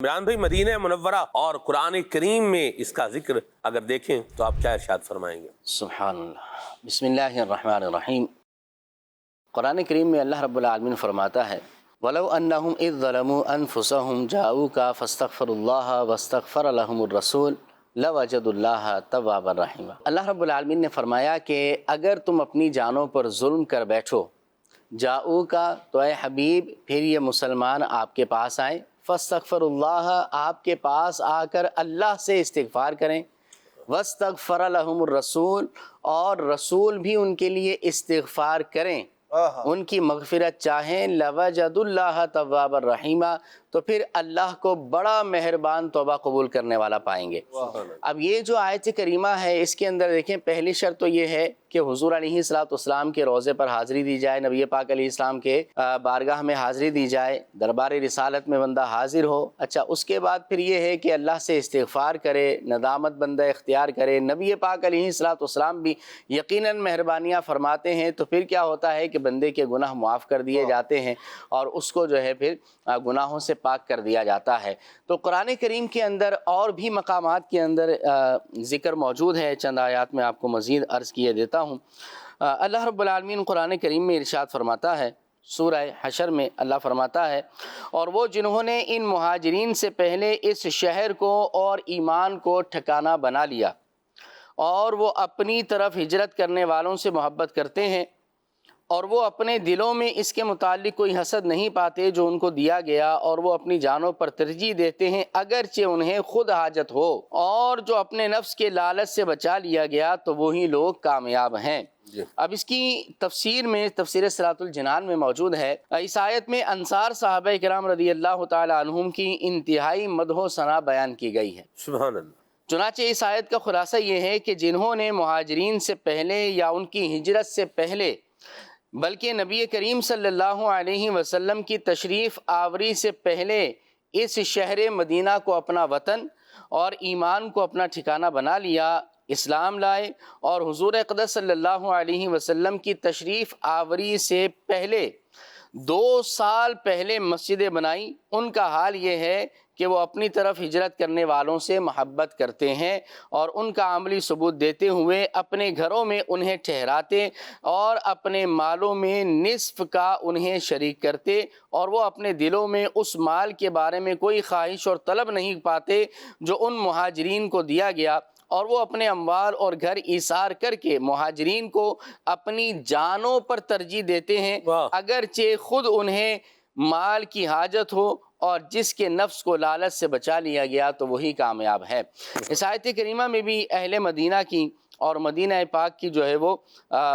عمران بھائی، مدینہ منورہ اور قرآن کریم میں اس کا ذکر اگر دیکھیں تو آپ کیا ارشاد فرمائیں گے؟ سبحان اللہ، بسم اللہ الرحمن الرحیم۔ قرآن کریم میں اللہ رب العالمین فرماتا ہے وَلَوْ أَنَّهُمْ إِذ ظَلَمُوا أَنفُسَهُمْ جَاءُوكَ فَاسْتَغْفَرُوا اللَّهَ وَاسْتَغْفَرَ لَهُمُ الرَّسُولُ لَوَجَدُوا اللَّهَ تَوَّابًا رَحِيمًا۔ اللہ رب العالمین نے فرمایا کہ اگر تم اپنی جانوں پر ظلم کر بیٹھو، جاؤکا تو اے حبیب پھر یہ مسلمان آپ کے پاس آئیں، فاستغفر اللہ آپ کے پاس آ کر اللہ سے استغفار کریں، واستغفر لهم الرسول اور رسول بھی ان کے لیے استغفار کریں، ان کی مغفرت چاہیں، لوجد اللہ توابا رحیما تو پھر اللہ کو بڑا مہربان توبہ قبول کرنے والا پائیں گے۔ اب یہ جو آیت کریمہ ہے اس کے اندر دیکھیں، پہلی شرط تو یہ ہے کہ حضور علیہ السلام کے روضے پر حاضری دی جائے، نبی پاک علیہ السلام کے بارگاہ میں حاضری دی جائے، دربار رسالت میں بندہ حاضر ہو۔ اچھا، اس کے بعد پھر یہ ہے کہ اللہ سے استغفار کرے، ندامت بندہ اختیار کرے۔ نبی پاک علیہ السلام بھی یقیناً مہربانیاں فرماتے ہیں، تو پھر کیا ہوتا ہے کہ بندے کے گناہ معاف کر دیے جاتے ہیں اور اس کو جو ہے پھر گناہوں سے پاک کر دیا جاتا ہے۔ تو قرآن کریم کے اندر اور بھی مقامات کے اندر ذکر موجود ہے، چند آیات میں آپ کو مزید عرض کیے دیتا ہوں۔ اللہ رب العالمین قرآن کریم میں ارشاد فرماتا ہے، سورہ حشر میں اللہ فرماتا ہے اور وہ جنہوں نے ان مہاجرین سے پہلے اس شہر کو اور ایمان کو ٹھکانہ بنا لیا اور وہ اپنی طرف ہجرت کرنے والوں سے محبت کرتے ہیں اور وہ اپنے دلوں میں اس کے متعلق کوئی حسد نہیں پاتے جو ان کو دیا گیا، اور وہ اپنی جانوں پر ترجیح دیتے ہیں اگرچہ انہیں خود حاجت ہو، اور جو اپنے نفس کے لالچ سے بچا لیا گیا تو وہی لوگ کامیاب ہیں۔ اب اس کی تفسیر میں تفسیر صراط الجنان میں موجود ہے، اس آیت میں انصار صحابہ کرام رضی اللہ تعالی عنہم کی انتہائی مدح و ثنا بیان کی گئی ہے۔ سبحان اللہ۔ چنانچہ اس آیت کا خلاصہ یہ ہے کہ جنہوں نے مہاجرین سے پہلے یا ان کی ہجرت سے پہلے بلکہ نبی کریم صلی اللہ علیہ وسلم کی تشریف آوری سے پہلے اس شہر مدینہ کو اپنا وطن اور ایمان کو اپنا ٹھکانہ بنا لیا، اسلام لائے اور حضور اقدس صلی اللہ علیہ وسلم کی تشریف آوری سے پہلے 2 سال پہلے مسجدیں بنائیں، ان کا حال یہ ہے کہ وہ اپنی طرف ہجرت کرنے والوں سے محبت کرتے ہیں اور ان کا عملی ثبوت دیتے ہوئے اپنے گھروں میں انہیں ٹھہراتے اور اپنے مالوں میں نصف کا انہیں شریک کرتے، اور وہ اپنے دلوں میں اس مال کے بارے میں کوئی خواہش اور طلب نہیں پاتے جو ان مہاجرین کو دیا گیا، اور وہ اپنے اموال اور گھر ایثار کر کے مہاجرین کو اپنی جانوں پر ترجیح دیتے ہیں اگرچہ خود انہیں مال کی حاجت ہو، اور جس کے نفس کو لالچ سے بچا لیا گیا تو وہی کامیاب ہے۔ اس آیت کریمہ میں بھی اہل مدینہ کی اور مدینہ پاک کی جو ہے وہ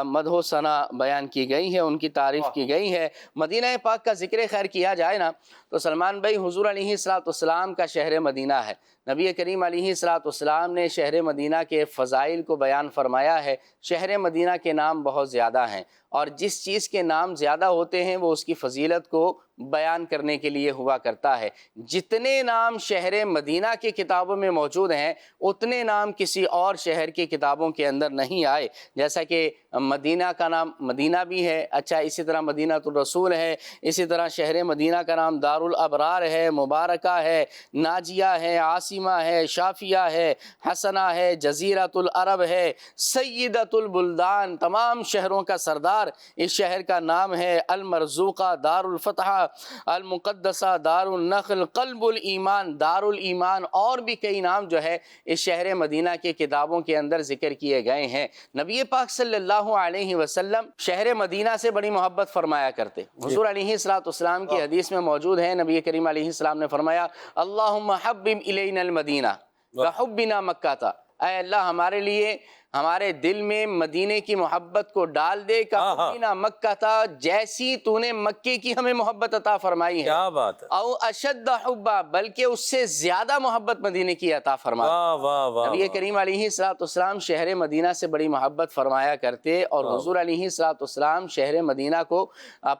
مدح و ثنا بیان کی گئی ہے، ان کی تعریف کی گئی ہے۔ مدینہ پاک کا ذکر خیر کیا جائے نا تو سلمان بھائی، حضور علیہ السلام کا شہر مدینہ ہے، نبی کریم علیہ السلام نے شہر مدینہ کے فضائل کو بیان فرمایا ہے۔ شہر مدینہ کے نام بہت زیادہ ہیں، اور جس چیز کے نام زیادہ ہوتے ہیں وہ اس کی فضیلت کو بیان کرنے کے لیے ہوا کرتا ہے۔ جتنے نام شہر مدینہ کی کتابوں میں موجود ہیں اتنے نام کسی اور شہر کی کتابوں کے اندر نہیں آئے، جیسا کہ مدینہ کا نام مدینہ بھی ہے، اچھا اسی طرح مدینہ الرسول ہے، اسی طرح شہر مدینہ کا نام دار الابرار ہے، مبارکہ ہے، ناجیہ ہے، عاصمہ ہے، شافیہ ہے، حسنہ ہے، جزیرۃ العرب ہے، سیدۃ البلدان، تمام شہروں کا سردار اس شہر کا نام ہے، المرزوقہ، دار الفتح، المقدسہ، دار النخل، قلب الایمان، دار الایمان، اور بھی کئی نام جو ہے اس شہر مدینہ کے کتابوں کے اندر ذکر کیے گئے ہیں۔ نبی پاک صلی اللہ علیہ وسلم شہر مدینہ سے بڑی محبت فرمایا کرتے۔ حضور علیہ السلام کی حدیث میں موجود ہے، نبی کریم علیہ السلام نے فرمایا اللہم حبب الینا المدینہ کحبنا مکہ تھا، اے اللہ ہمارے لیے ہمارے دل میں مدینے کی محبت کو ڈال دے، کحبنا مکہ تھا، جیسی تو نے مکے کی ہمیں محبت عطا فرمائی ہے، کیا بات ہے، او اشد حبا، بلکہ اس سے زیادہ محبت مدینے کی عطا فرمائی۔ نبی کریم علیہ السلام شہر مدینہ سے بڑی محبت فرمایا کرتے، اور حضور علیہ السلام شہر مدینہ کو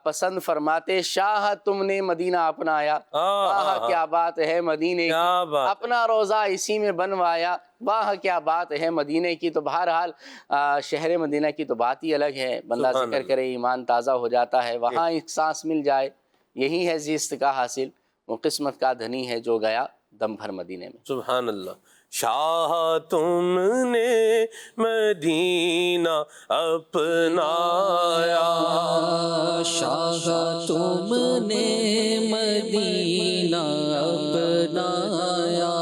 پسند فرماتے۔ شاہ تم نے مدینہ اپنایا، واہ کیا بات ہے مدینے کی، اپنا روزہ اسی میں بنوایا، واہ کیا بات ہے مدینے کی۔ تو بہرحال شہر مدینہ کی تو بات ہی الگ ہے، بندہ ذکر کرے ایمان تازہ ہو جاتا ہے، وہاں ایک سانس مل جائے یہی ہے زیست کا حاصل۔ وہ قسمت کا دھنی ہے جو گیا دم بھر مدینے میں۔ سبحان اللہ۔ شاہ تم نے مدینہ اپنایا، شاہ تم نے مدینہ اپنایا،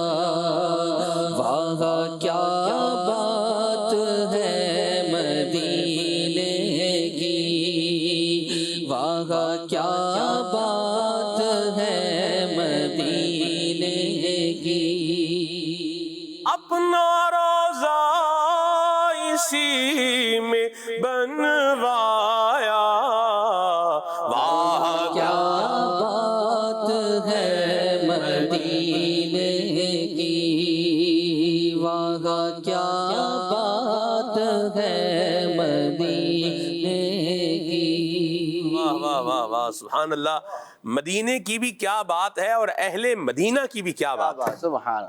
واہ کیا بات ہے مدینے کی، واہ کیا بات ہے مدینے کی۔ اپنا روزہ اسی میں بنوایا، واہ کیا بات ہے مدینے کی، واہ کیا بات ہے مدینے کی۔ واہ واہ واہ واہ، سبحان اللہ۔ مدینے کی بھی کیا بات ہے اور اہل مدینہ کی بھی کیا بات ہے۔ سبحان اللہ۔